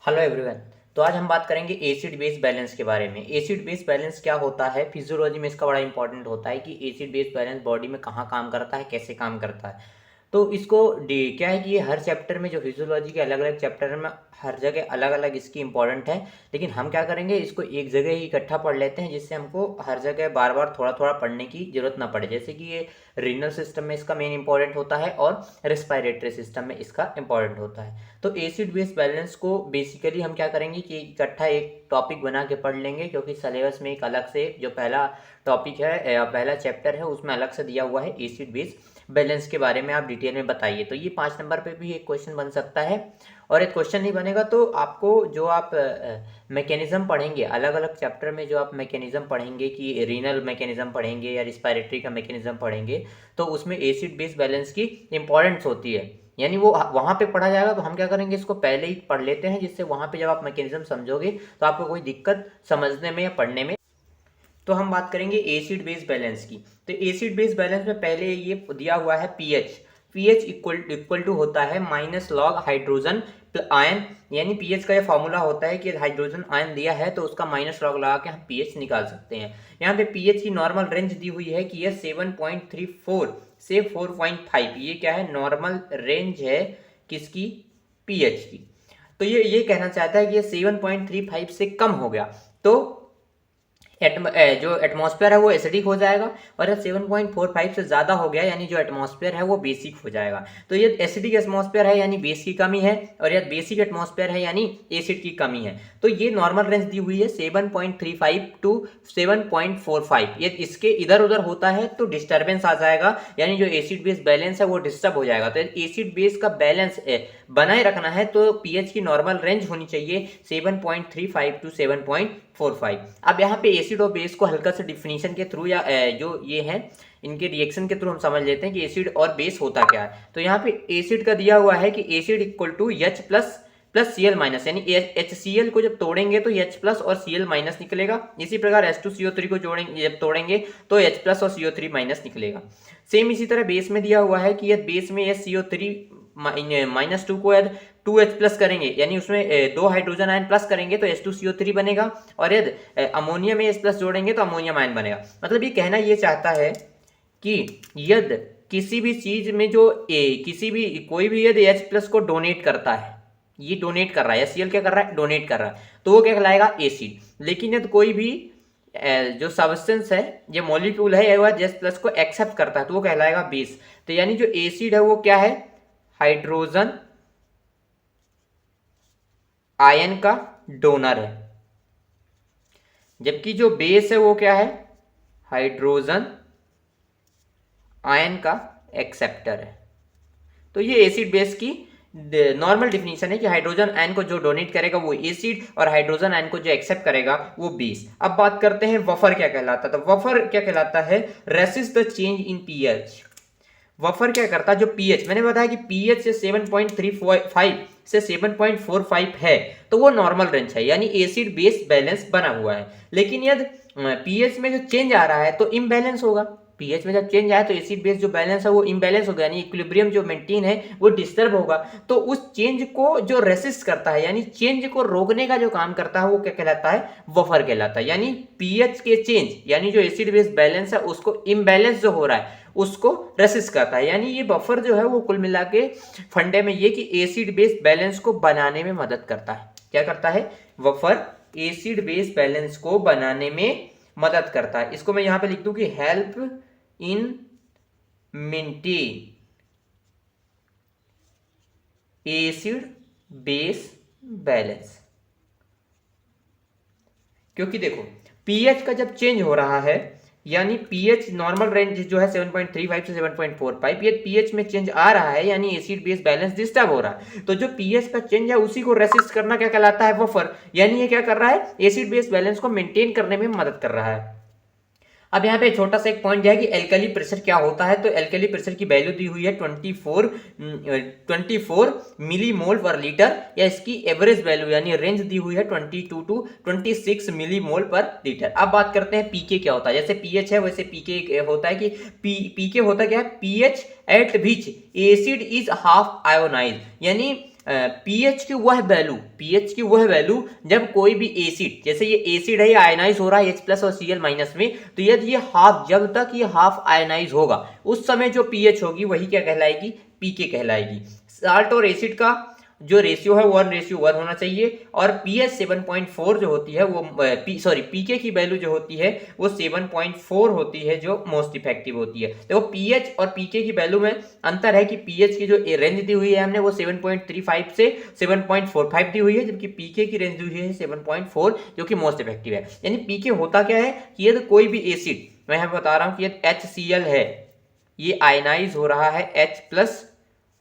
Hello everyone. तो आज हम बात करेंगे एसिड बेस बैलेंस के बारे में। एसिड बेस बैलेंस क्या होता है, फिजियोलॉजी में इसका बड़ा इंपॉर्टेंट होता है कि एसिड बेस बैलेंस बॉडी में कहाँ काम करता है, कैसे काम करता है। तो इसको क्या है कि ये हर चैप्टर में, जो फिजियोलॉजी के अलग अलग चैप्टर में हर जगह अलग अलग इसकी इंपॉर्टेंट है। लेकिन हम क्या करेंगे, इसको एक जगह ही इकट्ठा पढ़ लेते हैं, जिससे हमको हर जगह बार बार थोड़ा थोड़ा पढ़ने की जरूरत ना पड़े। जैसे कि ये रीनल सिस्टम में इसका मेन इंपॉर्टेंट होता है और रेस्पिरेटरी सिस्टम में इसका इंपॉर्टेंट होता है। तो एसिड बेस बैलेंस को बेसिकली हम क्या करेंगे कि इकट्ठा एक टॉपिक बना के पढ़ लेंगे, क्योंकि सिलेबस में एक अलग से जो पहला टॉपिक है या पहला चैप्टर है उसमें अलग से दिया हुआ है एसिड बेस बैलेंस के बारे में। आप डिटेल में बताइए। तो ये 5 नंबर पे भी एक क्वेश्चन बन सकता है, और एक क्वेश्चन नहीं बनेगा तो आपको जो आप मैकेनिज्म पढ़ेंगे अलग अलग चैप्टर में, जो आप मैकेनिज्म पढ़ेंगे कि रीनल मैकेनिज्म पढ़ेंगे या रिस्पायरेटरी का मैकेनिज्म पढ़ेंगे, तो उसमें एसिड बेस बैलेंस की इंपॉर्टेंस होती है। यानी वो वहाँ पे पढ़ा जाएगा। तो हम क्या करेंगे, इसको पहले ही पढ़ लेते हैं, जिससे वहाँ पे जब आप मैकेनिज्म समझोगे तो आपको कोई दिक्कत समझने में या पढ़ने में। तो हम बात करेंगे एसिड बेस बैलेंस की। तो एसिड बेस बैलेंस में पहले ये दिया हुआ है पीएच। पीएच इक्वल टू होता है माइनस लॉग हाइड्रोजन आयन। यानी पीएच का ये फॉर्मूला होता है कि हाइड्रोजन आयन दिया है तो उसका माइनस लॉग लगा के हम पीएच निकाल सकते हैं। यहाँ पे पीएच की नॉर्मल रेंज दी हुई है कि यह 7.34 से 4.5। ये क्या है, नॉर्मल रेंज है किसकी, पीएच की। तो ये कहना चाहता है कि ये 7.35 से कम हो गया तो जो एटमॉस्फेयर है वो एसिडिक हो जाएगा, और जब 7.45 से ज़्यादा हो गया यानी जो एटमॉस्फेयर है वो बेसिक हो जाएगा। तो ये एसिडिक एटमॉस्फेयर है यानी बेस की कमी है, और यह बेसिक एटमॉस्फेयर है यानी एसिड की कमी है। तो ये नॉर्मल रेंज दी हुई है 7.35 टू 7.45। ये इसके इधर उधर होता है तो डिस्टर्बेंस आ जाएगा, यानी जो एसिड बेस बैलेंस है वो डिस्टर्ब हो जाएगा। तो एसिड बेस का बैलेंस बनाए रखना है तो पीएच की नॉर्मल रेंज होनी चाहिए 7.35 टू 7.45। अब यहाँ पे एसिड और बेस को हल्का सा डिफिनीशन के थ्रू या जो ये है इनके रिएक्शन के थ्रू हम समझ लेते हैं कि एसिड और बेस होता क्या है। तो यहाँ पे एसिड का दिया हुआ है कि acid equal to H plus plus Cl minus, यानी HCl को जब तोड़ेंगे तो H प्लस और Cl माइनस निकलेगा। इसी प्रकार H2CO3 को जोड़ेंगे, जब तोड़ेंगे तो H प्लस और CO3 माइनस निकलेगा। सेम इसी तरह बेस में दिया हुआ है कि यह बेस में CO3 -2 को यदि 2H प्लस करेंगे, यानी उसमें 2 हाइड्रोजन आयन प्लस करेंगे तो H2CO3 बनेगा, और यदि अमोनिया में H प्लस जोड़ेंगे तो अमोनियम आयन बनेगा। मतलब ये कहना ये चाहता है कि यदि किसी भी चीज में जो किसी भी कोई भी यदि H प्लस को डोनेट करता है, ये डोनेट कर रहा है, HCl क्या कर रहा है, डोनेट कर रहा है, तो वो क्या कहलाएगा, एसिड। लेकिन यदि कोई भी जो सब्सटेंस है, ये मॉलिक्यूल है, वह H प्लस को एक्सेप्ट करता है तो वो कहलाएगा बेस। तो यानी जो एसिड है वो क्या है, हाइड्रोजन आयन का डोनर है, जबकि जो बेस है वो क्या है, हाइड्रोजन आयन का एक्सेप्टर है। तो ये एसिड बेस की नॉर्मल डिफिनीशन है कि हाइड्रोजन आयन को जो डोनेट करेगा वो एसिड, और हाइड्रोजन आयन को जो एक्सेप्ट करेगा वो बेस। अब बात करते हैं वफर क्या कहलाता है। तो वफर क्या कहलाता है, resist the change in pH. Buffer क्या करता है, जो पीएच मैंने बताया कि पीएच से 7.35 से 7.45 है तो वो नॉर्मल रेंज है, यानी एसिड बेस बैलेंस बना हुआ है। लेकिन यदि पीएच में जो चेंज आ रहा है तो इम्बैलेंस होगा। पीएच में जब चेंज आया तो एसिड बेस जो बैलेंस है वो इम्बैलेंस होगा, यानी इक्विलिब्रियम जो मेंटेन है वो डिस्टर्ब होगा। तो उस चेंज को जो रेसिस्ट करता है, यानी चेंज को रोकने का जो काम करता है वो क्या कहलाता है, वफर कहलाता है। यानी पीएच के चेंज, यानी जो एसिड बेस बैलेंस है उसको इम्बैलेंस जो हो रहा है उसको रेसिस्ट करता है। यानी ये बफर जो है वो कुल मिला के फंडे में ये कि एसिड बेस बैलेंस को बनाने में मदद करता है। क्या करता है, बफर एसिड बेस बैलेंस को बनाने में मदद करता है। इसको मैं यहां पे लिख दूं कि help in maintain acid base balance. क्योंकि देखो पीएच का जब चेंज हो रहा है, यानी पीएच नॉर्मल रेंज जो है 7.35 से 7.45, ये पीएच में चेंज आ रहा है यानी एसिड बेस बैलेंस डिस्टर्ब हो रहा है। तो जो पीएच का चेंज है उसी को रेसिस्ट करना क्या कहलाता है, बफर। यानी ये क्या कर रहा है, एसिड बेस बैलेंस को मेंटेन करने में मदद कर रहा है। अब यहाँ पे छोटा सा एक पॉइंट है कि एल्कली प्रेशर क्या होता है। तो एल्कली प्रेशर की वैल्यू दी हुई है 24 मिलीमोल पर लीटर, या इसकी एवरेज वैल्यू यानी रेंज दी हुई है 22 टू 26 मिलीमोल पर लीटर। अब बात करते हैं पीके क्या होता है। जैसे पीएच है वैसे पीके होता है कि पीके होता क्या है, pH at which acid is half ionise, यानी पीएच की वह वैल्यू जब कोई भी एसिड, जैसे ये एसिड है, ये आयनाइज हो रहा है H+ और Cl- में, तो यदि ये हाफ, जब तक ये हाफ आयनाइज होगा उस समय जो पीएच होगी वही क्या कहलाएगी, पीके कहलाएगी। साल्ट और एसिड का जो रेशियो है 1:1 होना चाहिए, और पीएच 7.4 जो होती है वो पीके की वैल्यू जो होती है वो 7.4 होती है, जो मोस्ट इफेक्टिव होती है। देखो पीएच और पीके की वैल्यू में अंतर है कि पीएच की जो रेंज दी हुई है हमने वो 7.35 से 7.45 दी हुई है, जबकि पीके की रेंज दी हुई है 7.4 जो कि मोस्ट इफेक्टिव है। यानी पीके होता क्या है कि यदि कोई भी एसिड, मैं यहाँ बता रहा हूँ कि यदि HCl है, ये आयनाइज हो रहा है H+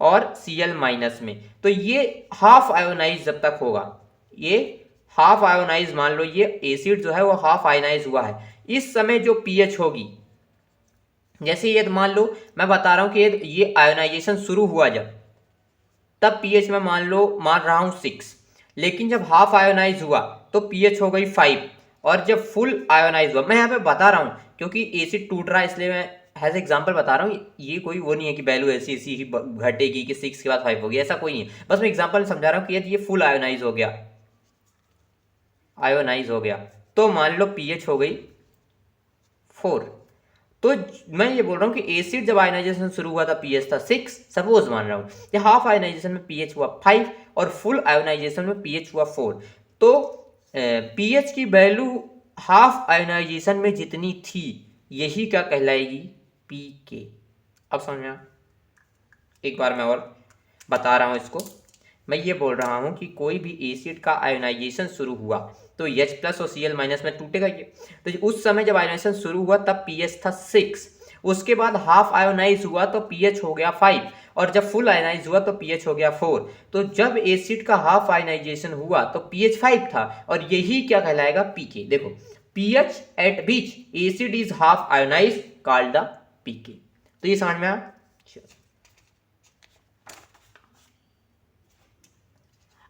और Cl- में, तो ये हाफ आयोनाइज जब तक होगा, ये हाफ आयोनाइज, मान लो ये एसिड जो है वो हाफ आयोनाइज हुआ है, इस समय जो पीएच होगी, जैसे ये मान लो मैं बता रहा हूं कि ये आयोनाइजेशन शुरू हुआ जब, तब पीएच में मान रहा हूं 6, लेकिन जब हाफ आयोनाइज हुआ तो पीएच हो गई 5, और जब फुल आयोनाइज हुआ, मैं यहाँ पे बता रहा हूं क्योंकि एसिड टूट रहा है इसलिए मैं एज एग्जाम्पल बता रहा हूँ, ये कोई वो नहीं है कि वैल्यू ऐसी ऐसी ही घटेगी कि 6 के बाद 5 होगी, ऐसा कोई नहीं है, बस मैं एग्जाम्पल समझा रहा हूँ कि यदि ये फुल आयोनाइज हो गया तो मान लो पीएच हो गई 4। तो मैं ये बोल रहा हूँ कि एसिड जब आयनाइजेशन शुरू हुआ था पीएच था 6, सपोज मान रहा हूँ कि हाफ आयनाइजेशन में पीएच हुआ 5 और फुल आयनाइजेशन में पीएच हुआ 4, तो पीएच की वैल्यू हाफ आयनाइजेशन में जितनी थी यही क्या कहलाएगी, पीके। अब समझना, एक बार मैं और बता रहा हूँ इसको, मैं ये बोल रहा हूँ कि कोई भी एसिड का आयोनाइजेशन शुरू हुआ तो H+ और Cl- में टूटेगा ये, तो उस समय जब आयोनाइजेशन शुरू हुआ तब पीएच था 6, उसके बाद हाफ आयोनाइज हुआ तो पीएच हो गया 5, और जब फुल आयोनाइज हुआ तो पीएच हो गया 4। तो जब एसिड का हाफ आयोनाइजेशन हुआ तो पीएच 5 था, और यही क्या कहलाएगा, पीके। देखो pH at which acid is half ionise called the pK. तो ये समझ में आया।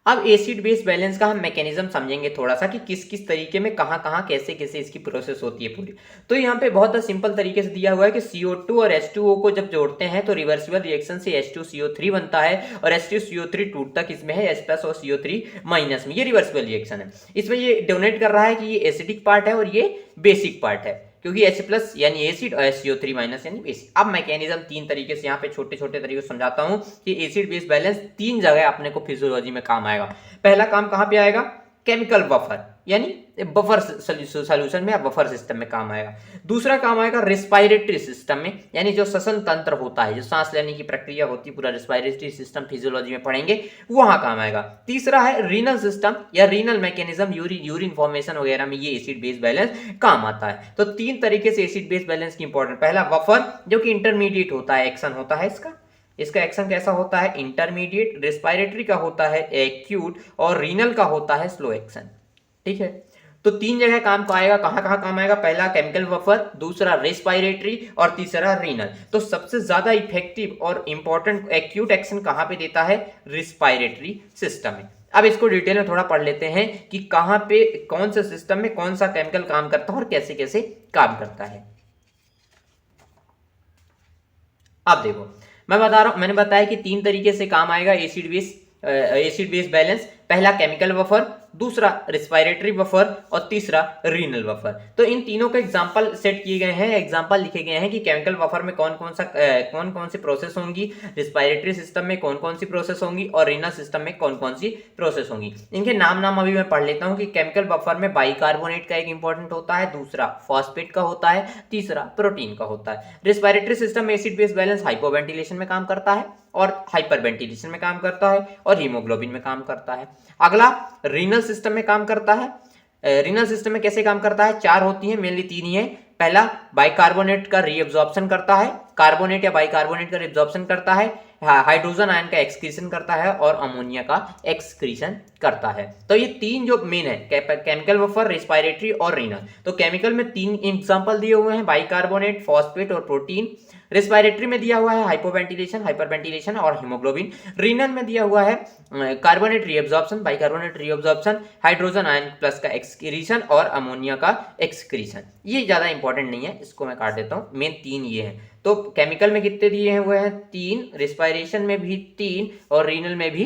अब एसिड बेस बैलेंस का हम मैकेनिज्म समझेंगे थोड़ा सा कि किस किस तरीके में, कहाँ कहाँ, कैसे कैसे इसकी प्रोसेस होती है पूरी। तो यहाँ पे बहुत सिंपल तरीके से दिया हुआ है कि CO2 और H2O को जब जोड़ते हैं तो रिवर्सिबल रिएक्शन से H2CO3 बनता है, और H2CO3 टूटता किसमें है, H+ और CO3- में। ये रिवर्सिबल रिएक्शन है। इसमें ये डोनेट कर रहा है कि ये एसिडिक पार्ट है और ये बेसिक पार्ट है, क्योंकि H+ यानी एसिड और HCO3- यानी बेसिक। अब मैकेनिज्म 3 तरीके से यहाँ पे छोटे छोटे तरीके से समझाता हूँ कि एसिड बेस बैलेंस 3 जगह अपने को फिजियोलॉजी में काम आएगा। पहला काम कहाँ पे आएगा, केमिकल बफर, यानी बफर सोल्यूशन में या बफर सिस्टम में काम आएगा। दूसरा काम आएगा रेस्पिरेटरी सिस्टम में, यानी जो श्वसन तंत्र होता है, जो सांस लेने की प्रक्रिया होती है, पूरा रेस्पिरेटरी सिस्टम फिजियोलॉजी में पढ़ेंगे, वहां काम आएगा। तीसरा है रीनल सिस्टम या रीनल मैकेनिज्म, यूरिन फॉर्मेशन वगैरह में ये एसिड बेस बैलेंस काम आता है। तो 3 तरीके से एसिड बेस बैलेंस की इंपॉर्टेंट, पहला बफर जो कि इंटरमीडिएट होता है, एक्शन होता है इसका एक्शन कैसा होता है, इंटरमीडिएट। रेस्पिरेटरी का होता है एक्यूट, और रीनल का होता है स्लो एक्शन। ठीक है, तो 3 जगह काम का आएगा। कहां कहां काम आएगा, पहला केमिकल बफर, दूसरा रेस्पिरेटरी, और तीसरा रीनल। तो सबसे ज्यादा इफेक्टिव और इंपॉर्टेंट एक्यूट एक्शन कहां पे देता है, रेस्पिरेटरी सिस्टम में। अब इसको डिटेल में थोड़ा पढ़ लेते हैं कि कहां पे कौन से सिस्टम में कौन सा केमिकल काम करता है और कैसे कैसे काम करता है। अब देखो मैं बता रहा हूं, मैंने बताया कि 3 तरीके से काम आएगा एसिड बेस बैलेंस। पहला केमिकल बफर, दूसरा रेस्पिरेटरी बफर, और तीसरा रीनल बफर। तो इन तीनों के एग्जांपल सेट किए गए हैं, एग्जांपल लिखे गए हैं कि केमिकल बफर में कौन कौन सी प्रोसेस होंगी, रेस्पिरेटरी सिस्टम में कौन कौन सी प्रोसेस होंगी, और रीनल सिस्टम में कौन कौन सी प्रोसेस होंगी। इनके नाम अभी मैं पढ़ लेता हूँ कि केमिकल बफर में बाइकार्बोनेट का एक इंपॉर्टेंट होता है, दूसरा फॉस्फेट का होता है, तीसरा प्रोटीन का होता है। रेस्पिरेटरी सिस्टम में एसिड बेस बैलेंस हाइपोवेंटिलेशन में काम करता है, और हाइपरवेंटिलेशन में काम करता है, और हीमोग्लोबिन में काम करता है। अगला रीनल सिस्टम में काम करता है। रीनल सिस्टम में कैसे काम करता है, 4 होती है, मेनली 3 ही है। पहला बाइकार्बोनेट का रीअब्जॉर्प्शन करता है, कार्बोनेट या बाइकार्बोनेट का रीअब्जॉर्प्शन करता है, हाइड्रोजन आयन का एक्सक्रीशन करता है, और अमोनिया का एक्सक्रीशन करता है। तो ये 3 जो मेन है, केमिकल बफर, रेस्पिरेटरी और रीनल। तो केमिकल में 3 एग्जांपल दिए हुए हैं, बाइकार्बोनेट, फॉस्फेट और प्रोटीन। रेस्पिरेटरी में दिया हुआ है हाइपोवेंटिलेशन, हाइपरवेंटिलेशन और हीमोग्लोबिन। रीनल में दिया हुआ है carbonate reabsorption, bicarbonate reabsorption, hydrogen ion plus का एक्सक्रीशन और अमोनिया का एक्सक्रीशन। ये ज्यादा इंपॉर्टेंट नहीं है, इसको मैं काट देता हूं। मेन 3 ये हैं। तो केमिकल में कितने दिए हैं, वो है 3, रेस्पिरेशन में भी 3 और रीनल में भी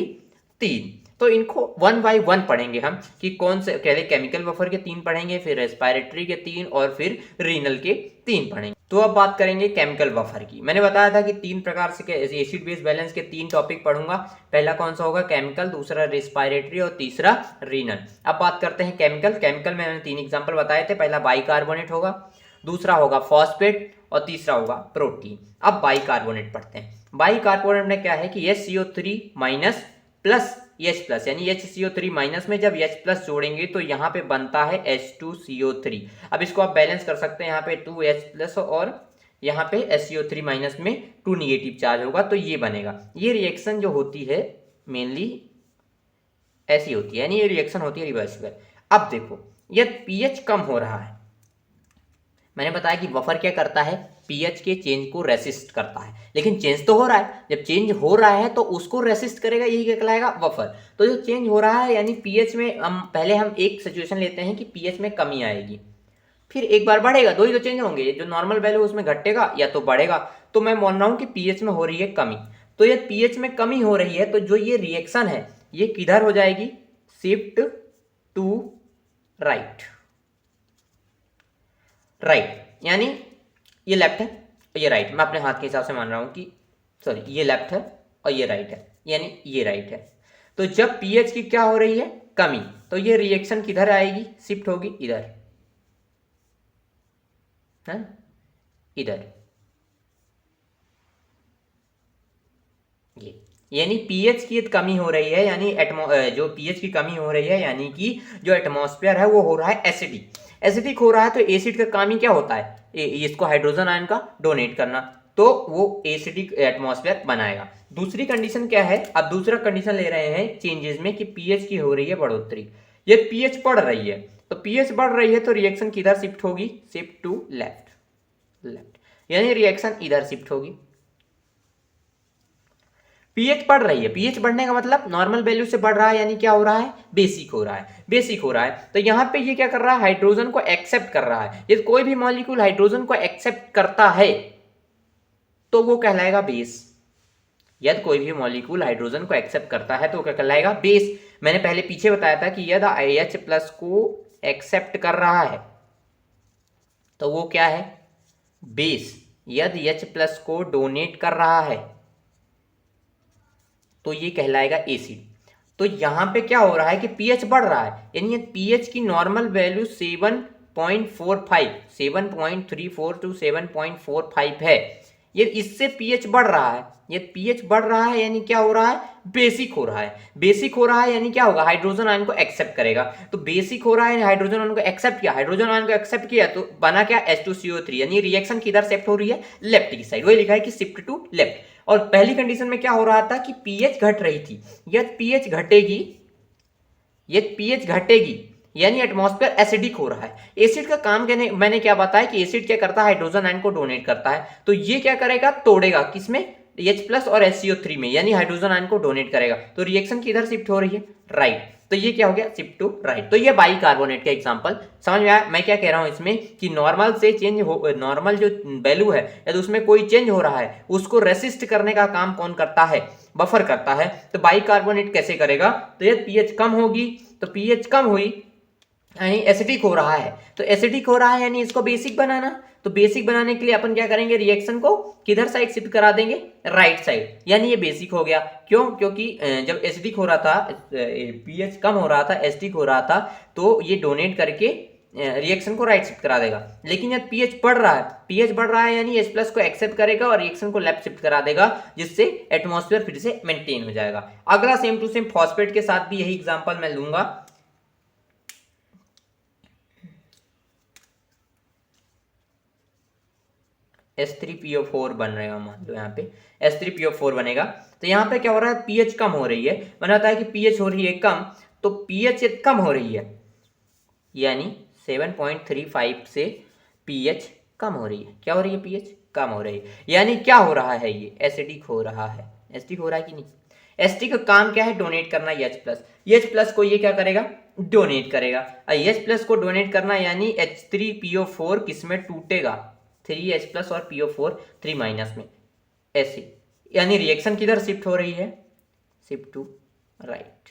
तीन। तो इनको वन बाय वन पढ़ेंगे हम कि कौन से, पहले केमिकल बफर के तीन पढ़ेंगे, फिर रेस्पिरेटरी के तीन और फिर रीनल के तीन पढ़ेंगे। तो अब बात करेंगे केमिकल बफर की। मैंने बताया था कि तीन प्रकार से एसिड बेस बैलेंस के तीन टॉपिक पढ़ूंगा। पहला कौन सा होगा, केमिकल, दूसरा रेस्पिरेटरी और तीसरा रीनल। अब बात करते हैं केमिकल। केमिकल में मैंने तीन एग्जाम्पल बताए थे। पहला बाइकार्बोनेट होगा, दूसरा होगा फॉस्फेट और तीसरा होगा प्रोटीन। अब बाइकार्बोनेट पढ़ते हैं। बाइकार्बोनेट में क्या है कि HCO3 minus plus H plus, यानी HCO3 माइनस में जब H प्लस जोड़ेंगे तो यहाँ पे बनता है H2CO3। अब इसको आप बैलेंस कर सकते हैं, यहाँ पे 2H प्लस और यहाँ पे HCO3 माइनस में 2 निगेटिव चार्ज होगा, तो ये बनेगा। ये रिएक्शन जो होती है मेनली ऐसी होती है, यानी ये रिएक्शन होती है रिवर्सिबल। अब देखो, यदि pH कम हो रहा है, मैंने बताया कि बफर क्या करता है, पीएच के चेंज को रेसिस्ट करता है, लेकिन चेंज तो हो रहा है। जब चेंज हो रहा है तो उसको रेसिस्ट करेगा, यही क्या कहलाएगा, बफर। तो जो चेंज हो रहा है यानी पीएच में, हम एक सिचुएशन लेते हैं कि पीएच में कमी आएगी, फिर एक बार बढ़ेगा, दो ही तो चेंज होंगे, जो नॉर्मल वैल्यू उसमें घटेगा या तो बढ़ेगा। तो मैं मान रहा हूं कि पीएच में हो रही है कमी। तो ये पीएच में कमी हो रही है तो जो ये रिएक्शन है ये किधर हो जाएगी, शिफ्ट टू राइट। राइट यानी ये लेफ्ट है और ये राइट। मैं अपने हाथ के हिसाब से मान रहा हूं कि सॉरी, ये लेफ्ट है और ये राइट है, यानी ये राइट है। तो जब पीएच की क्या हो रही है, कमी, तो ये रिएक्शन किधर आएगी, शिफ्ट होगी इधर, है इधर, ये यानी पीएच की कमी हो रही है, यानी जो पीएच की कमी हो रही है, यानी कि जो एटमॉस्फेयर है वो हो रहा है एसिडिक। एसिडिक हो रहा है तो एसिड का काम ही क्या होता है, इसको हाइड्रोजन आयन का डोनेट करना, तो वो एसिडिक एटमॉस्फेयर बनाएगा। दूसरी कंडीशन क्या है, अब दूसरा कंडीशन ले रहे हैं चेंजेस में कि पीएच की हो रही है बढ़ोतरी। ये पीएच बढ़ रही है, तो पीएच बढ़ रही है तो रिएक्शन किधर शिफ्ट होगी, शिफ्ट टू लेफ्ट। लेफ्ट यानी रिएक्शन इधर शिफ्ट होगी। पीएच बढ़ रही है, पीएच बढ़ने का मतलब नॉर्मल वैल्यू से बढ़ रहा है, यानी क्या हो रहा है, बेसिक हो रहा है। बेसिक हो रहा है तो यहां पे ये क्या कर रहा है, हाइड्रोजन को एक्सेप्ट कर रहा है। यदि कोई भी मॉलिक्यूल हाइड्रोजन को एक्सेप्ट करता है तो वो कहलाएगा बेस। यदि कोई भी मॉलिक्यूल हाइड्रोजन को एक्सेप्ट करता है तो वो क्या कहलाएगा, बेस। मैंने पहले पीछे बताया था कि यदि H प्लस को एक्सेप्ट कर रहा है तो वो क्या है, बेस। यदि H प्लस को डोनेट कर रहा है तो ये कहलाएगा एसिड। तो यहां पे क्या हो रहा है कि पीएच बढ़ रहा है, यानी पीएच की नॉर्मल वैल्यू 7.45, 7.34 टू 7.45 है। ये इससे पीएच बढ़ रहा है, ये पीएच बढ़ रहा है यानी क्या हो रहा है, बेसिक हो रहा है। बेसिक हो रहा है यानी क्या होगा, हाइड्रोजन आयन को एक्सेप्ट करेगा। तो बेसिक हो रहा है यानी हाइड्रोजन आयन को एक्सेप्ट किया, हाइड्रोजन आयन को एक्सेप्ट किया तो बना क्या, H2CO3, यानी रिएक्शन किधर शिफ्ट हो रही है, लेफ्ट की साइड। वही लिखा है कि शिफ्ट टू लेफ्ट। और पहली कंडीशन में क्या हो रहा था कि पीएच घट रही थी, यदि पीएच घटेगी, यदि पीएच घटेगी यानी एटमॉस्फेयर एसिडिक हो रहा है। एसिड का काम कहने मैंने क्या बताया कि एसिड क्या करता है, हाइड्रोजन आयन को डोनेट करता है। तो ये क्या करेगा, तोड़ेगा किसमें, H प्लस और HCO3 में, यानी हाइड्रोजन आयन को डोनेट करेगा। तो रिएक्शन किधर शिफ्ट हो रही है, राइट। तो ये क्या हो गया, शिफ्ट टू राइट। तो ये बाइकार्बोनेट का एग्जांपल समझ में आया। मैं क्या कह रहा हूं इसमें कि नॉर्मल से चेंज हो, नॉर्मल जो वैल्यू है यदि उसमें कोई चेंज हो रहा है उसको रेसिस्ट करने का काम कौन करता है, बफर करता है। तो बाइकार्बोनेट कैसे करेगा, तो यदि पीएच कम होगी, तो पीएच कम हुई यानी एसिडिक हो रहा है, तो एसिडिक हो रहा है यानी इसको बेसिक बनाना। तो बेसिक बनाने के लिए अपन क्या करेंगे, रिएक्शन को किधर साइड शिफ्ट करा देंगे, राइट साइड, यानी ये बेसिक हो गया। क्यों, क्योंकि जब एसिडिक हो रहा था, पीएच कम हो रहा था, एसिडिक हो रहा था, तो ये डोनेट करके रिएक्शन को राइट शिफ्ट करा देगा। लेकिन जब पीएच बढ़ रहा है, पीएच बढ़ रहा है यानी H प्लस को एक्सेप्ट करेगा और रिएक्शन को लेफ्ट शिफ्ट करा देगा, जिससे एटमॉस्फेयर फिर से मेंटेन हो जाएगा। अगला सेम टू सेम फॉस्फेट के साथ भी यही एग्जांपल मैं लूंगा। H3PO4 बन रहेगा, मान लो यहाँ पे H3PO4 बनेगा। तो यहाँ पे क्या हो रहा है, पीएच कम हो रही है। मैंने बताया कि पीएच हो रही है कम, तो पीएच कम हो रही है यानी 7.35 से पीएच कम हो रही है। क्या हो रही है, पीएच कम हो रही है, यानी क्या हो रहा है, ये एसिडिक हो रहा है। एसिडिक हो रहा है कि नहीं, एसिडिक का काम क्या है, डोनेट करना H प्लस। H प्लस को ये क्या करेगा, डोनेट करेगा। H प्लस को डोनेट करना यानी H3PO4 किसमें टूटेगा, 3H प्लस और PO4 3 माइनस में, ऐसे। यानी रिएक्शन किधर शिफ्ट हो रही है, शिफ्ट टू राइट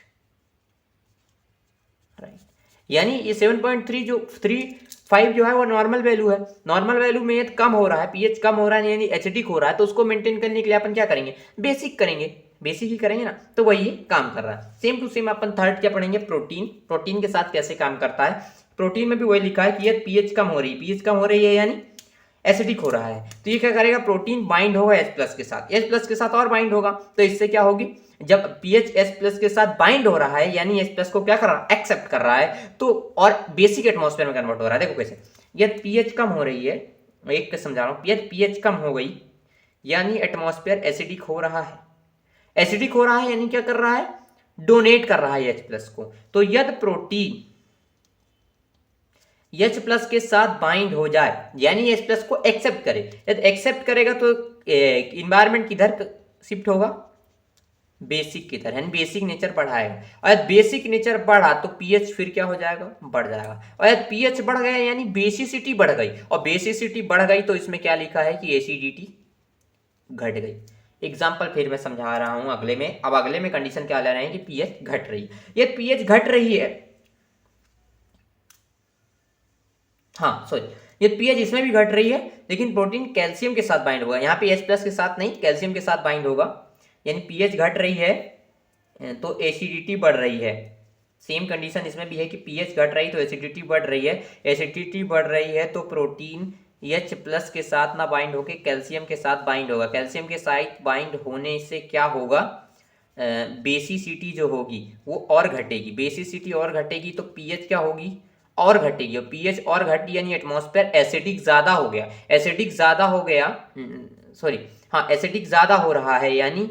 राइट। यानी ये 7.3 जो 35 जो है वो नॉर्मल वैल्यू है। नॉर्मल वैल्यू में ये कम हो रहा है, पीएच कम हो रहा है यानी एसिडिक हो रहा है, तो उसको मेंटेन करने के लिए अपन क्या करेंगे, बेसिक करेंगे, बेसिक ही करेंगे ना, तो वही ये काम कर रहा है। सेम टू सेम अपन थर्ड क्या पढ़ेंगे, प्रोटीन। प्रोटीन के साथ कैसे काम करता है, प्रोटीन में भी वही लिखा है कि ये पीएच कम हो रही है, पीएच कम हो रही है यानी एसिडिक हो रहा है, तो ये क्या करेगा, प्रोटीन बाइंड होगा H प्लस के साथ, H प्लस के साथ और बाइंड होगा, तो इससे क्या होगी, जब पीएच H प्लस के साथ बाइंड हो रहा है यानी H प्लस को क्या कर रहा है, एक्सेप्ट कर रहा है, तो और बेसिक एटमॉस्फेयर में कन्वर्ट हो रहा है। देखो कैसे, यदि पीएच कम हो रही है, एक समझा रहा हूँ, यदि पीएच कम हो गई यानी एटमॉस्फेयर एसिडिक हो रहा है, एसिडिक हो रहा है यानी क्या कर रहा है, डोनेट कर रहा है H प्लस को। तो यदि प्रोटीन H प्लस के साथ बाइंड हो जाए यानी H प्लस को एक्सेप्ट करे, यदि एक्सेप्ट करेगा तो इन्वायरमेंट किधर शिफ्ट होगा, बेसिक की तरह, यानी बेसिक नेचर बढ़ाएगा, और यदि बेसिक नेचर बढ़ा तो पीएच फिर क्या हो जाएगा, बढ़ जाएगा, और यदि पीएच बढ़ गया यानी बेसिसिटी बढ़ गई, और बेसिसिटी बढ़ गई तो इसमें क्या लिखा है कि एसिडिटी घट गई। एग्जाम्पल फिर मैं समझा रहा हूं अगले में। अब अगले में कंडीशन क्या ले रहे हैं कि पीएच घट रही है, ये पीएच घट रही है, हाँ सॉरी, ये पीएच इसमें भी घट रही है, लेकिन प्रोटीन कैल्शियम के साथ बाइंड होगा, यहाँ पे H प्लस के साथ नहीं, कैल्शियम के साथ बाइंड होगा, यानी पीएच घट रही है तो एसिडिटी बढ़ रही है। सेम कंडीशन इसमें भी है कि पीएच घट रही तो एसिडिटी बढ़ रही है, एसिडिटी बढ़ रही है तो प्रोटीन H प्लस के साथ ना बाइंड होके कैल्शियम के साथ बाइंड होगा, कैल्शियम के साथ बाइंड होने से क्या होगा, बेसिसिटी जो होगी वो और घटेगी, बेसिसिटी और घटेगी तो पीएच क्या होगी, और घटेगी, और पीएच और घटी यानी एटमॉस्फेयर एसिडिक ज्यादा हो गया, एसिडिक ज्यादा हो गया, सॉरी हाँ एसिडिक ज्यादा हो रहा है यानी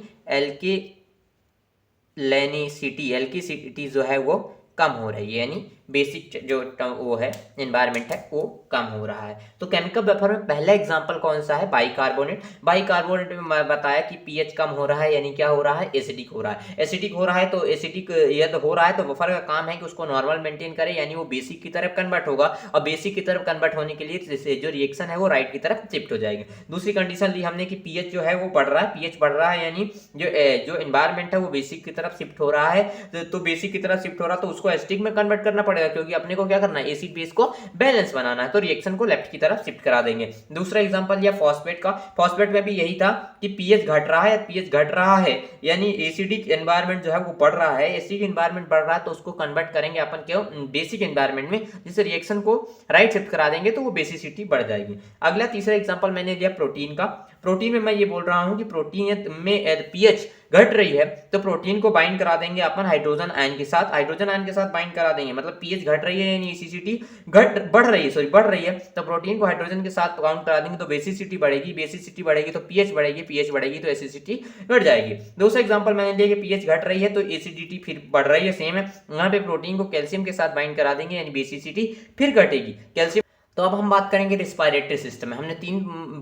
एल्किसिटी जो है वो कम हो रही है, यानी बेसिक जो वो है एनवायरनमेंट है वो कम हो रहा है। तो केमिकल वेपर में पहला एग्जांपल कौन सा है, बाइकार्बोनेट। बाइकार्बोनेट में मैं बताया कि पीएच कम हो रहा है यानी क्या हो रहा है, एसिडिक हो रहा है, एसिडिक हो रहा है तो एसिडिक यदि हो रहा है तो वेपर का काम है कि उसको नॉर्मल मेंटेन करे यानी वो बेसिक की तरफ कन्वर्ट होगा, और बेसिक की तरफ कन्वर्ट होने के लिए जो रिएक्शन है वो राइट की तरफ शिफ्ट हो जाएगी। दूसरी कंडीशन ली हमने कि पीएच जो है वो बढ़ रहा है, पीएच बढ़ रहा है यानी जो एनवायरमेंट है वो बेसिक की तरफ शिफ्ट हो रहा है, तो बेसिक की तरफ शिफ्ट हो रहा है तो उसको एसिडिक में कन्वर्ट करना पड़ेगा, क्योंकि अपने को क्या करना है, एसिड बेस को बैलेंस बनाना है, तो रिएक्शन को लेफ्ट की तरफ शिफ्ट करा देंगे। दूसरा एग्जांपल लिया फॉस्फेट का, फॉस्फेट में भी यही था कि पीएच घट रहा है, पीएच घट रहा है यानी एसिडिक एनवायरनमेंट जो है वो बढ़ रहा है, एसिडिक एनवायरनमेंट बढ़ रहा है तो उसको कन्वर्ट करेंगे अपन क्यों, बेसिक एनवायरनमेंट में, जिससे रिएक्शन को राइट शिफ्ट करा देंगे तो वो बेसिसिटी बढ़ जाएगी। अगला तीसरा एग्जांपल मैंने लिया प्रोटीन का। प्रोटीन में मैं ये बोल रहा हूं कि प्रोटीन में पीएच घट रही है तो प्रोटीन को बाइंड करा देंगे अपन हाइड्रोजन आयन के साथ, हाइड्रोजन आयन के साथ बाइंड करा देंगे, मतलब पीएच घट रही है यानी एसिडिटी बढ़ रही है, सॉरी बढ़ रही है, तो प्रोटीन को हाइड्रोजन के साथ काउंट करा देंगे तो बेसिसिटी बढ़ेगी, बेसिसिटी बढ़ेगी तो पीएच बढ़ेगी, पीएच बढ़ेगी तो एसिडिटी बढ़ जाएगी। दूसरा एग्जांपल मैंने लिया कि पीएच घट रही है तो एसिडिटी फिर बढ़ रही है, सेम है, यहाँ पे प्रोटीन को कैल्शियम के साथ बाइंड करा देंगे यानी बेसिसिटी फिर घटेगी, कैल्शियम। तो अब हम बात करेंगे रिस्पायरेटरी सिस्टम में। हमने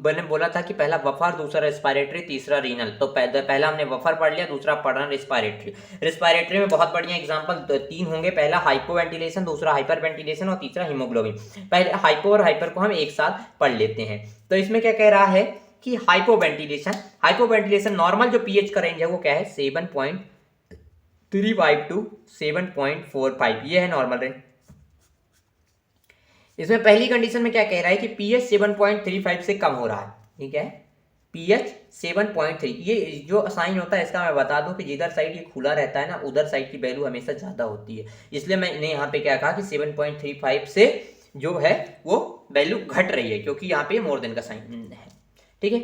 मैंने बोला था कि पहला वफर, दूसरा रिस्पायरेटरी, तीसरा रीनल। तो पहला हमने वफर पढ़ लिया, दूसरा पढ़ना रिस्पायरेटरी। रिस्पायरेटरी में बहुत बढ़िया एग्जांपल तीन होंगे, पहला हाइपोवेंटिलेशन, दूसरा हाइपर वेंटिलेशन और तीसरा हीमोग्लोबिन। पहले हाइपो और हाइपर को हम एक साथ पढ़ लेते हैं। तो इसमें क्या कह रहा है कि हाइपोवेंटिलेशन नॉर्मल जो पीएच का रेंज है वो क्या है, 7.35 टू 7.45, ये है नॉर्मल रेंज। इसमें पहली कंडीशन में क्या कह रहा है कि पीएच 7.35 से कम हो रहा है, ठीक है, पीएच 7.3। ये जो साइन होता है इसका मैं बता दूं कि जिधर साइड ये खुला रहता है ना उधर साइड की वैल्यू हमेशा ज्यादा होती है, इसलिए मैंने यहाँ पे क्या कहा कि 7.35 से जो है वो वैल्यू घट रही है, क्योंकि यहाँ पे मोर देन का साइन है, ठीक है,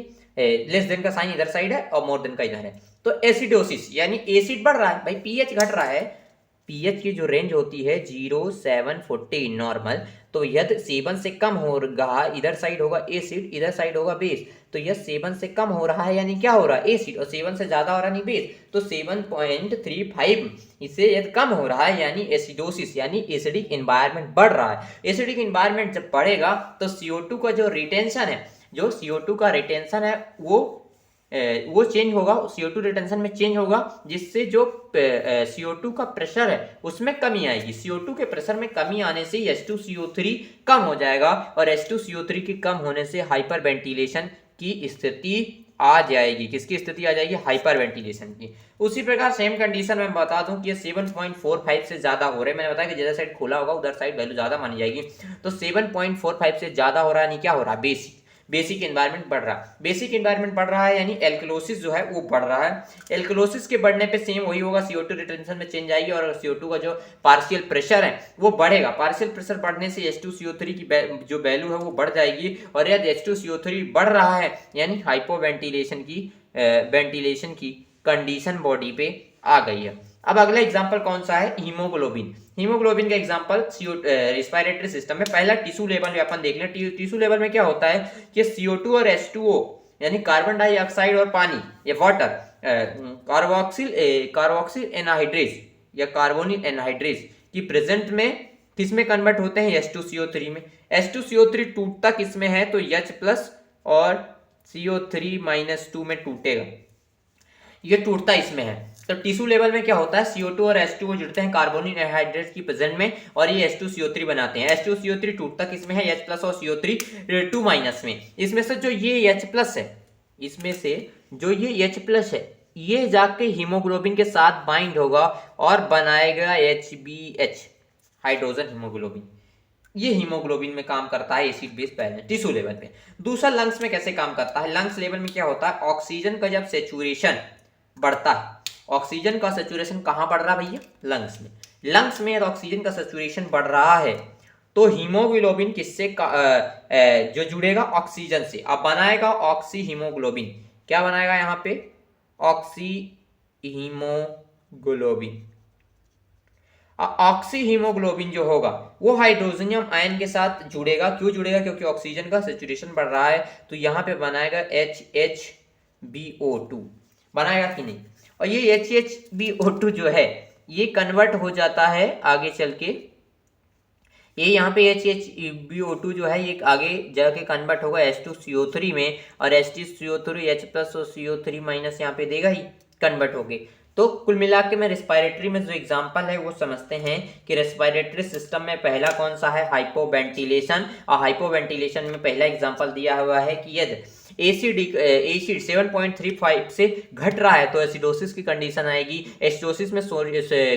लेस देन का साइन इधर साइड है और मोर देन का इधर है। तो एसिडोसिस यानी एसिड बढ़ रहा है, भाई पीएच घट रहा है, पीएच की जो रेंज होती है 0-740 नॉर्मल, तो यदि 7 से कम होगा, इधर साइड होगा एसिड, इधर साइड होगा बेस, तो यह 7 से कम हो रहा है यानी क्या हो रहा है, एसिड, और 7 से ज्यादा हो रहा है नहीं बेस, तो 7.35 इससे यदि कम हो रहा है यानी एसिडोसिस यानी एसिडिक एनवायरनमेंट बढ़ रहा है। एसिडिक एनवायरनमेंट जब बढ़ेगा तो CO2 का जो रिटेंशन है, जो CO2 का रिटेंशन है वो चेंज होगा, CO2 रिटेंशन में चेंज होगा, जिससे जो CO2 का प्रेशर है उसमें कमी आएगी। CO2 के प्रेशर में कमी आने से H2CO3 कम हो जाएगा, और H2CO3 के कम होने से हाइपर वेंटिलेशन की स्थिति आ जाएगी, किसकी स्थिति आ जाएगी, हाइपर वेंटिलेशन की। उसी प्रकार सेम कंडीशन में बता दूं कि ये 7.45 से ज्यादा हो रहे हैं, मैंने बताया कि जिधर साइड खुला होगा उधर साइड वैल्यू ज्यादा मानी जाएगी। तो 7.45 से ज्यादा हो रहा है, यानी क्या हो रहा है, बेसिक एनवायरनमेंट बढ़ रहा है। बेसिक एनवायरनमेंट बढ़ रहा है यानी एल्कलोसिस जो है वो बढ़ रहा है। एल्कलोसिस के बढ़ने पे सेम वही होगा, CO2 रिटेंशन में चेंज आएगी और CO2 का जो पार्शियल प्रेशर है वो बढ़ेगा। पार्शियल प्रेशर बढ़ने से H2CO3 की जो वैल्यू है वो बढ़ जाएगी, और यदि H2CO3 बढ़ रहा है यानी वेंटिलेशन की कंडीशन बॉडी पे आ गई है। अब अगला एग्जांपल कौन सा है, हीमोग्लोबिन। हीमोग्लोबिन का एग्जांपल रिस्पिरेटरी सिस्टम में। पहला टिश्यू लेवल में अपन देख लें। टिश्यू लेवल में क्या होता है कि CO2 और H2O यानी कार्बन डाइऑक्साइड और पानी या वाटर, कार्बोक्सिल एनहाइड्रेस या कार्बोनिल एनहाइड्रेस की प्रेजेंट में किस में कन्वर्ट होते हैं, H2CO3 में। H2CO3 टूटता किस में है, तो H+ और CO3-2 में टूटेगा, ये टूटता इसमें है। तो टिश्यू लेवल में क्या होता है, CO2 और H2O जुड़ते हैं कार्बोनिल एनहाइड्रेट्स की प्रेजेंट में और ये H2CO3 बनाते हैं। H2CO3 टूटता किसमें है, H+ और CO3 में। इसमें से जो ये H+ है, इसमें से जो ये H+ है ये जाके हीमोग्लोबिन के साथ बाइंड होगा और बनाएगा HBH, हाइड्रोजन हीमोग्लोबिन। ये हीमोग्लोबिन में काम करता है acid base balance tissue level पे। दूसरा लंग्स में कैसे काम करता है, लंग्स लेवल में क्या होता है, ऑक्सीजन का जब सेचुरेशन बढ़ता है, ऑक्सीजन का सेचुरेशन कहां बढ़ रहा है भैया, लंग्स में। लंग्स में ऑक्सीजन का सेचुरेशन बढ़ रहा है तो हीमोग्लोबिन किससे जो जुड़ेगा, ऑक्सीजन से। अब बनाएगा ऑक्सी हीमोग्लोबिन। क्या बनाएगा यहाँ पे, ऑक्सी हीमोग्लोबिन। ऑक्सी हीमोग्लोबिन जो होगा वो हाइड्रोजनियम आयन के साथ जुड़ेगा। क्यों जुड़ेगा, क्योंकि ऑक्सीजन का सेचुरेशन बढ़ रहा है। तो यहाँ पे बनाएगा HHBO2, बनाएगा कि नहीं। और ये HHBO2 जो है ये कन्वर्ट हो जाता है आगे चल के, ये यहाँ पे HHBO2 जो है ये आगे जाके कन्वर्ट होगा H2CO3 में, और H2CO3 H+ और CO3- यहाँ पे देगा ही कन्वर्ट होके। तो कुल मिला के मैं रेस्पिरेटरी में जो एग्जांपल है वो समझते हैं कि रेस्पिरेटरी सिस्टम में पहला कौन सा है, हाइपोवेंटिलेशन। और हाइपोवेंटिलेशन में पहला एग्जांपल दिया हुआ है कि यदि एसिड 7.35 से घट रहा है तो एसिडोसिस की कंडीशन आएगी। एसिडोसिस में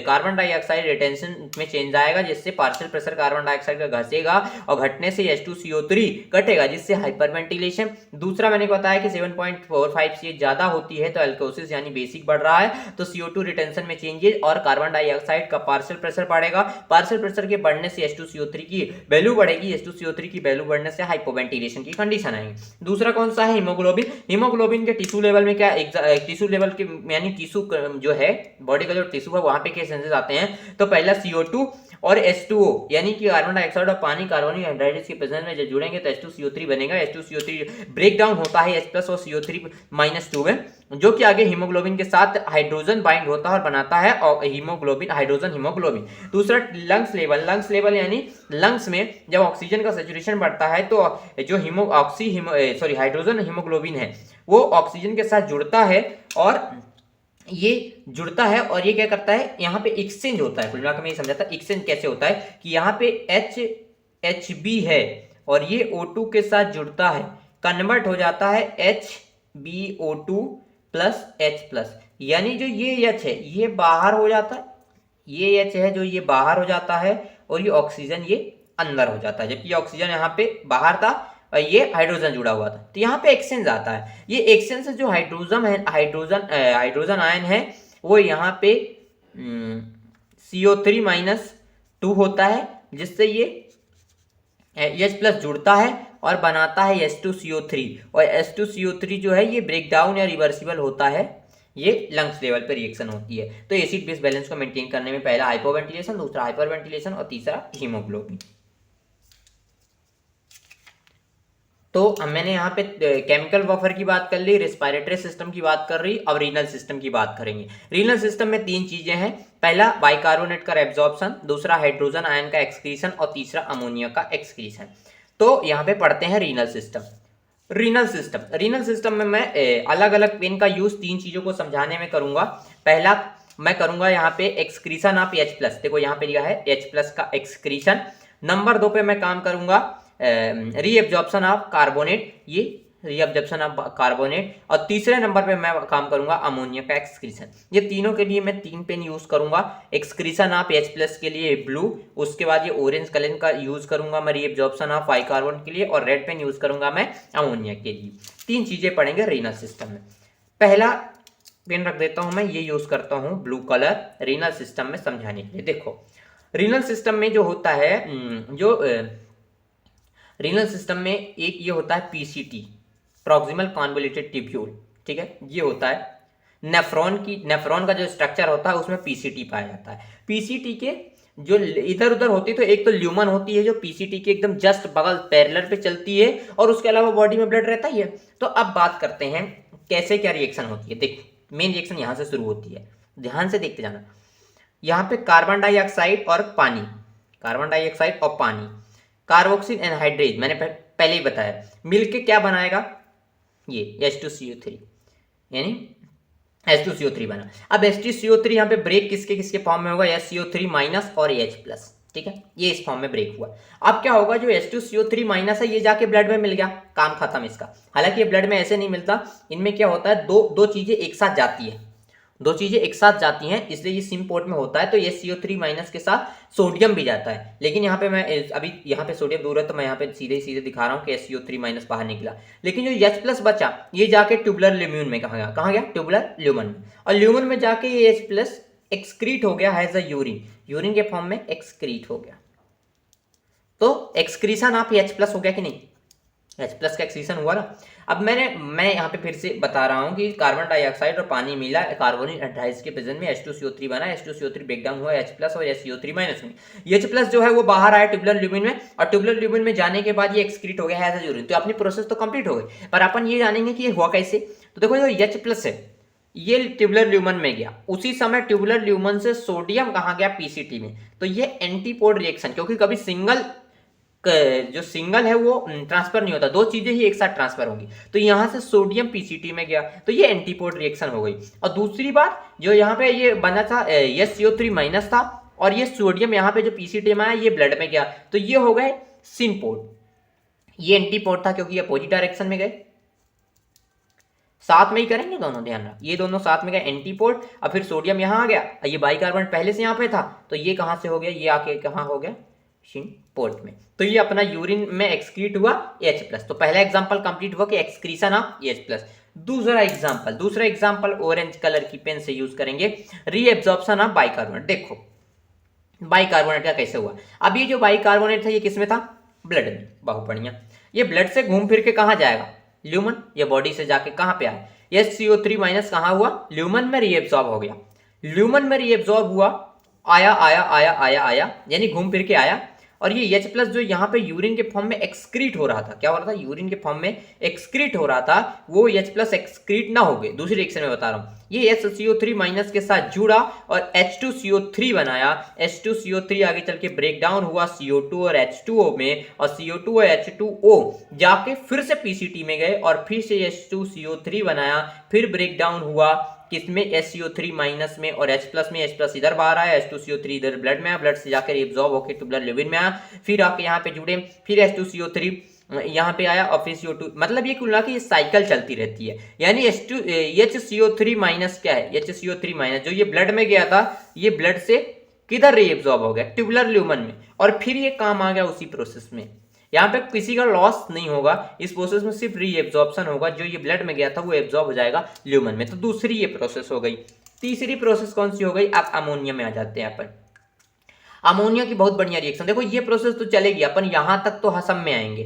कार्बन डाइऑक्साइड रिटेंशन में चेंज आएगा, जिससे पार्शियल प्रेशर कार्बन डाइऑक्साइड का घटेगा और घटने से H2CO3 घटेगा, जिससे हाइपरवेंटिलेशन। दूसरा मैंने बताया कि 7.45 से ज्यादा होती है तो एल्कोसिस यानी बेसिक बढ़ रहा है, तो CO2 रिटेंशन में चेंजेस और कार्बन डाइऑक्साइड का पार्शियल प्रेशर बढ़ेगा। पार्शियल प्रेशर के बढ़ने से H2CO3 की वैल्यू बढ़ेगी, H2CO3 की वैल्यू बढ़ने से हाइपोवेंटिलेशन की कंडीशन आएगी। दूसरा कौन सा है, हीमोग्लोबिन। हीमोग्लोबिन के टिश्यू लेवल में क्या, टिश्यू लेवल के यानी टिश्यू जो है बॉडी का जो टिश्यू है वहां पे क्या चेंजेस आते हैं, तो पहला CO2 और H2O यानी कि कार्बन डाइऑक्साइड और पानी कार्बोनिल एनहाइड्रेट्स के प्रेजेंस में जब जुड़ेंगे तो H2CO3 बनेगा। H2CO3 ब्रेक डाउन होता है H+ और CO3-2 में, जो कि आगे हीमोग्लोबिन के साथ हाइड्रोजन बाइंड होता है और बनाता है और हीमोग्लोबिन, हाइड्रोजन हीमोग्लोबिन। दूसरा लंग्स लेवल। लंग्स लेवल यानी लंग्स में जब ऑक्सीजन का सैचुरेशन बढ़ता है तो जो हाइड्रोजन हीमोग्लोबिन है वो ऑक्सीजन के साथ जुड़ता है और ये क्या करता है, यहाँ पे एक्सचेंज होता है। कुल मिलाकर मैं ये समझाता एक्सचेंज कैसे होता है कि यहाँ पे HB है और ये O2 के साथ जुड़ता है, कन्वर्ट हो जाता है HbO2 प्लस H+, यानी जो ये H है ये बाहर हो जाता है, ये H है जो ये बाहर हो जाता है और ये ऑक्सीजन ये अंदर हो जाता है, जबकि ये ऑक्सीजन यहाँ पे बाहर था और ये हाइड्रोजन जुड़ा हुआ था। तो यहाँ पे एक्सचेंज आता है। ये एक्सचेंज से जो हाइड्रोजन आयन है वो यहाँ पे CO3-2 होता है, जिससे ये H+ जुड़ता है और बनाता है H2CO3, और H2CO3 जो है ये ब्रेक डाउन या रिवर्सिबल होता है, ये लंग्स लेवल पे रिएक्शन होती है। तो एसिड बेस बैलेंस को मेंटेन करने में पहला हाइपोवेंटिलेशन, दूसरा हाइपरवेंटिलेशन और तीसरा हीमोग्लोबिन। तो मैंने यहाँ पे केमिकल बफर की बात कर ली, रेस्पिरेटरी सिस्टम की बात कर रही, अब रीनल सिस्टम की बात करेंगे। रीनल सिस्टम में 3 चीजें हैं, पहला बाइकार्बोनेट का एब्जॉर्प्शन, दूसरा हाइड्रोजन आयन का एक्सक्रीशन और तीसरा अमोनिया का एक्सक्रीशन। तो यहाँ पे पढ़ते हैं रीनल सिस्टम। रीनल सिस्टम में मैं अलग अलग पेन का यूज 3 चीजों को समझाने में करूंगा। पहला मैं करूंगा यहाँ पे एक्सक्रीशन ऑफ H+, देखो यहाँ पे दिया है H+ का एक्सक्रीशन। नंबर 2 पे मैं काम करूंगा रीएब्जॉर्प्शन ऑफ कार्बोनेट, ये रीअब्जॉर्प्शन ऑफ कार्बोनेट, और तीसरे नंबर पे मैं काम करूंगा अमोनिया का एक्सक्रीशन। ये तीनों के लिए मैं 3 पेन यूज करूंगा। एक्सक्रीशन ऑफ H+ के लिए ब्लू, उसके बाद ये ऑरेंज कलर का यूज करूंगा मैं रीअब्जॉर्प्शन ऑफ बाइकार्बोनेट के लिए, और रेड पेन यूज करूंगा मैं अमोनिया के लिए। 3 चीजें पढ़ेंगे रीनल सिस्टम में। पहला पेन रख देता हूं मैं, ये यूज करता हूं ब्लू कलर रीनल सिस्टम में समझाने के लिए। देखो रीनल सिस्टम में जो होता है, रीनल सिस्टम में एक ये होता है PCT, प्रॉक्सिमल कॉन्वोल्यूटेड ट्यूब्यूल, ठीक है। ये होता है नेफ्रॉन का जो स्ट्रक्चर होता है उसमें PCT पाया जाता है। PCT के जो इधर उधर होती है, तो एक तो ल्यूमन होती है जो PCT के एकदम जस्ट बगल पैरेलल पे चलती है, और उसके अलावा बॉडी में ब्लड रहता ही है। तो अब बात करते हैं कैसे क्या रिएक्शन होती है। देखो मेन रिएक्शन यहां से शुरू होती है, ध्यान से देखते जाना। यहाँ पे कार्बन डाइऑक्साइड और पानी, कार्बन डाइऑक्साइड और पानी, कार्बोक्सिल एनहाइड्रेज मैंने पहले ही बताया, मिलके क्या बनाएगा, ये H2CO3, यानी H2CO3 बना। अब H2CO3 यहाँ पे ब्रेक किसके किसके फॉर्म में होगा, SCO3 माइनस और H+, ठीक है, ये इस फॉर्म में ब्रेक हुआ। अब क्या होगा, जो H2CO3 माइनस है ये जाके ब्लड में मिल गया, काम खत्म इसका। हालांकि ये ब्लड में ऐसे नहीं मिलता, इनमें क्या होता है, दो चीजें एक साथ जाती है, दो चीजें एक साथ जाती हैं, इसलिए ये सिम पोर्ट में होता है। तो ये CO3 माइनस के साथ सोडियम भी जाता है, लेकिन यहाँ पे मैं अभी यहाँ पे सोडियम दूर है तो मैं यहाँ पे सीधे दिखा रहा हूँ कि SCO3 माइनस बाहर निकला। लेकिन जो H+ बचा ये जाके ट्यूबुलर ल्यूमेन में कहाँ गया ट्यूबुलर ल्यूमन में, और ल्यूमन में जाके ये H+ एक्सक्रीट हो गया एज अ यूरिन के फॉर्म में एक्सक्रीट हो गया। तो एक्सक्रीशन ऑफ H+ हो गया कि नहीं, H+ का एक्सक्रीशन हुआ ना। अब मैं यहाँ पे फिर से बता रहा हूँ कि कार्बन डाइऑक्साइड और पानी मिला, कार्बोनिक एनहाइड्राइड के प्रेजेंस में H2CO3 बना, H2CO3 ब्रेकडाउन हुआ H+ और SCO3 माइनस में। H+ जो है वो बाहर आया ट्यूबुलर ल्यूमेन में, और ट्यूबुलर ल्यूमेन में जाने के बाद ये एक्सक्रीट हो गया एज अ यूरिन। तो अपनी प्रोसेस तो कंप्लीट हो गई, पर अपन ये जानेंगे कि ये हुआ कैसे। तो देखो जो H+ है ये ट्यूबुलर ल्यूमन में गया, उसी समय ट्यूबुलर ल्यूमन से सोडियम कहाँ गया, PCT में। तो ये एंटीपोड रिएक्शन, क्योंकि कभी जो सिंगल है वो ट्रांसफर नहीं होता, दो चीजें ही एक साथ ट्रांसफर होंगी। तो यहां से सोडियम PCT में गया, तो ये एंटीपोड रिएक्शन हो गई। और दूसरी बात जो यहाँ पे ये बना था, ये CO3 माइनस था, और ये सोडियम यहाँ पे जो PCT में आया ये ब्लड में गया, तो ये हो गए सिनपोड। ये एंटीपोड था क्योंकि ये अपोजिट डायरेक्शन में गए, साथ में ही करेंगे दोनों, ध्यान रख, ये दोनों साथ में गए एंटीपोड। और फिर सोडियम यहाँ आ गया, ये बाइकार्बोनेट पहले से यहाँ पे था, तो ये कहाँ से हो गया, ये आके कहाँ हो गया, पोर्ट में। तो ये अपना यूरिन में एक्सक्रीट हुआ H+। तो पहला एग्जांपल कंप्लीट हुआ कि एक्सक्रीशन ऑफ H+। दूसरा एग्जांपल ऑरेंज कलर की पेन से यूज करेंगे, रीएब्जॉर्प्शन ऑफ बाइकार्बोनेट। देखो बाइकार्बोनेट का कैसे हुआ। अब ये जो बाइकार्बोनेट था ये किसमें था, ब्लड में, बहुत बढ़िया। ये ब्लड से घूम फिर के कहाँ जाएगा, ल्यूमन। ये बॉडी से जाके कहाँ पे आया, ये CO3 माइनस कहाँ हुआ, ल्यूमन में रीएब्जॉर्ब हो गया। ल्यूमन में रीएब्जॉर्ब हुआ, आया यानी घूम फिर के आया। और ये H+ जो यहाँ पे यूरिन के फॉर्म में एक्सक्रीट हो रहा था, क्या हो रहा था, यूरिन के फॉर्म में एक्सक्रीट हो रहा था, वो H+ एक्सक्रीट ना हो गए, दूसरी रिएक्शन में बता रहा हूँ। ये SCO3 माइनस के साथ जुड़ा और H2CO3 बनाया। H2CO3 आगे चल के ब्रेक डाउन हुआ CO2 और H2O में, और CO2 और H2O जाके फिर से PCT में गए, और फिर से H2CO3 बनाया, फिर ब्रेक डाउन हुआ किसमें, SCO3 माइनस में और H+ में। H+ इधर बाहर आया, H2CO3 इधर ब्लड में आया, ब्लड से जाकर एब्जॉर्ब होकर ट्यूबुलर ल्यूमेन में आया, फिर आके यहाँ पे जुड़े, फिर H2CO3 यहाँ पे आया, और फिर CO2, मतलब ये कुल मिला के ये साइकिल चलती रहती है। यानी HCO3 माइनस क्या है, HCO3 माइनस जो ये ब्लड में गया था, ये ब्लड से किधर रीएब्जॉर्ब हो गया, ट्यूबुलर ल्यूमेन में, और फिर ये काम आ गया उसी प्रोसेस में। यहाँ पे किसी का लॉस नहीं होगा, इस प्रोसेस में सिर्फ रीएब्जॉर्प्शन होगा, जो ये ब्लड में गया था वो एब्जॉर्ब हो जाएगा ल्यूमन में। तो दूसरी ये प्रोसेस हो गई। तीसरी प्रोसेस कौन सी हो गई, आप अमोनिया में आ जाते हैं। अपन अमोनिया की बहुत बढ़िया रिएक्शन, देखो ये प्रोसेस तो चलेगी, अपन यहां तक तो हसम में आएंगे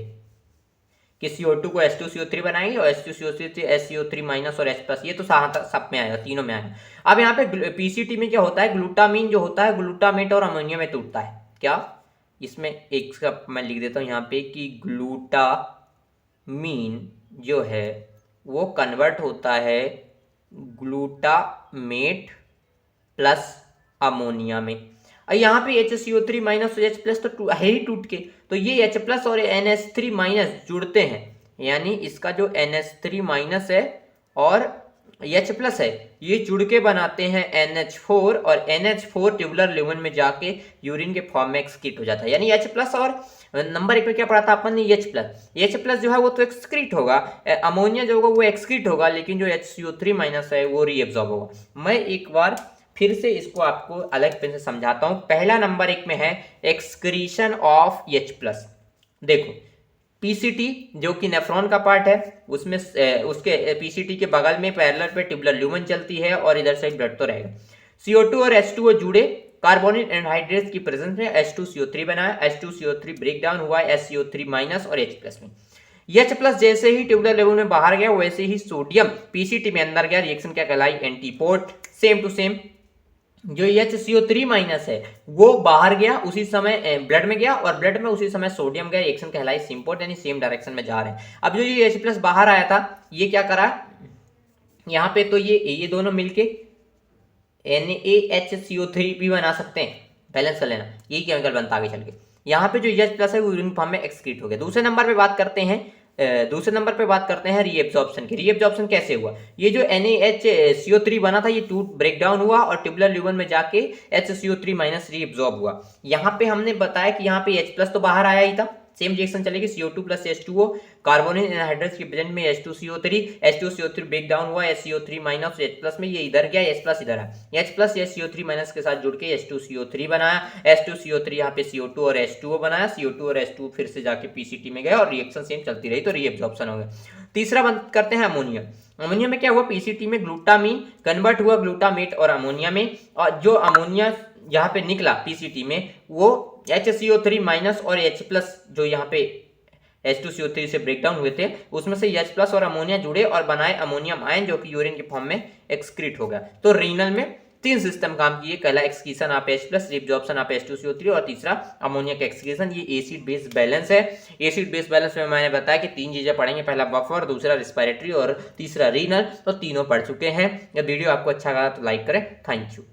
कि CO2 को H2CO3 बनाएंगे, और H2CO3 SCO3 माइनस और H+, ये तो सब में आएगा, तीनों में आएगा। अब यहाँ पे PCT में क्या होता है, ग्लूटामीन जो होता है ग्लूटामेट और अमोनिया में टूटता है। क्या, इसमें एक का मैं लिख देता हूँ यहाँ पे कि ग्लूटामीन जो है वो कन्वर्ट होता है ग्लूटामेट प्लस अमोनिया में। और यहाँ पे HCO3 माइनस और H+ तो है ही टूट के, तो ये H+ और NH3 माइनस जुड़ते हैं, यानी इसका जो NH3 माइनस है और H प्लस है, ये जुड़ के बनाते हैं NH4 और NH4 ट्यूबुलर ल्यूमेन में जाके यूरिन के फॉर्म में एक्सक्रीट हो जाता है। यानी H प्लस और नंबर 1 में क्या पढ़ा था अपन ने, H प्लस जो है वो तो एक्सक्रीट होगा, अमोनिया जो होगा वो एक्सक्रीट होगा, लेकिन जो HCO3 माइनस है वो रीएब्जॉर्ब होगा। मैं एक बार फिर से इसको आपको अलग पेन से समझाता हूँ। पहला नंबर 1 में है एक्सक्रीशन ऑफ H प्लस। देखो पीसीटी जो कि नेफ्रॉन का पार्ट है, उसमें उसके पीसीटी के बगल में पैरेलल पे ट्यूबुलर ल्यूमेन चलती है और इधर से ब्लड तो रहेगा। CO2 और H2O जुड़े, कार्बोनिल एनहाइड्रेट की प्रेजेंस में H2CO3 बनाया, H2CO3 ब्रेक डाउन हुआ SCO3 माइनस और H प्लस में। H प्लस जैसे ही ट्यूबुलर ल्यूमेन में बाहर गया वैसे ही सोडियम पीसीटी में अंदर गया, रिएक्शन क्या कहलाई, एंटीपोड। सेम टू सेम जो HCO3 माइनस है वो बाहर गया, उसी समय ब्लड में गया और ब्लड में उसी समय सोडियम गया, रिएक्शन कहलाई सिम्पोर्ट, यानी सेम डायरेक्शन में जा रहे हैं। अब जो ये H प्लस बाहर आया था ये क्या करा यहाँ पे, तो ये दोनों मिलके NaHCO3 भी बना सकते हैं, बैलेंस कर लेना, यही केमिकल बनता आगे चल के। यहाँ पे जो H प्लस है वो यूरिन फॉर्म में एक्सक्रीट हो गया। दूसरे नंबर पे बात करते हैं रीएब्जॉर्प्शन की। रीएब्जॉर्प्शन कैसे हुआ, ये जो NaHCO3 बना था ये टूट ब्रेक डाउन हुआ और ट्यूबुलर ल्यूमेन में जाके HCO3 माइनस रीएब्जॉर्ब हुआ। यहाँ पे हमने बताया कि यहाँ पे H प्लस तो बाहर आया ही था, सेम रिएक्शन चलेगी, CO2 प्लस H2O, कार्बोनिल एनहाइड्रेट्स के प्रेजेंट में H2CO3, H2CO3 ब्रेक डाउन हुआ, SCO3 माइनस H प्लस में, ये इधर गया, H प्लस इधर है, H प्लस SCO3 माइनस के साथ जुड़ के H2CO3 बनाया, H2CO3 यहाँ पे CO2 और H2O बनाया, CO2 और H2 फिर से जाके पीसीटी में गए और रिएक्शन सेम चलती रही तो रीएब्जॉर्प्शन हो गया। तीसरा बात करते हैं अमोनिया। अमोनिया में क्या हुआ, पीसीटी में ग्लूटामीन कन्वर्ट हुआ ग्लूटामेट और अमोनिया में, और जो अमोनिया यहाँ पे निकला पीसीटी में वो HCO3 माइनस और H प्लस जो यहाँ पे H2CO3 से ब्रेक डाउन हुए थे उसमें से H प्लस और अमोनिया जुड़े और बनाए अमोनियम आयन जो कि यूरिन के फॉर्म में एक्सक्रीट हो गया। तो रीनल में 3 सिस्टम काम किए, पहला एक्सक्रीशन आप H प्लस, रिएब्जॉर्प्शन आप H2CO3 और तीसरा अमोनिया का एक्सक्रीशन। ये एसिड बेस बैलेंस है। एसिड बेस बैलेंस में मैंने बताया कि 3 चीजें पढ़ेंगे, पहला बफर, दूसरा रिस्पिरेटरी और तीसरा रीनल, तो तीनों पढ़ चुके हैं। यह वीडियो आपको अच्छा लगा तो लाइक करें। Thank you.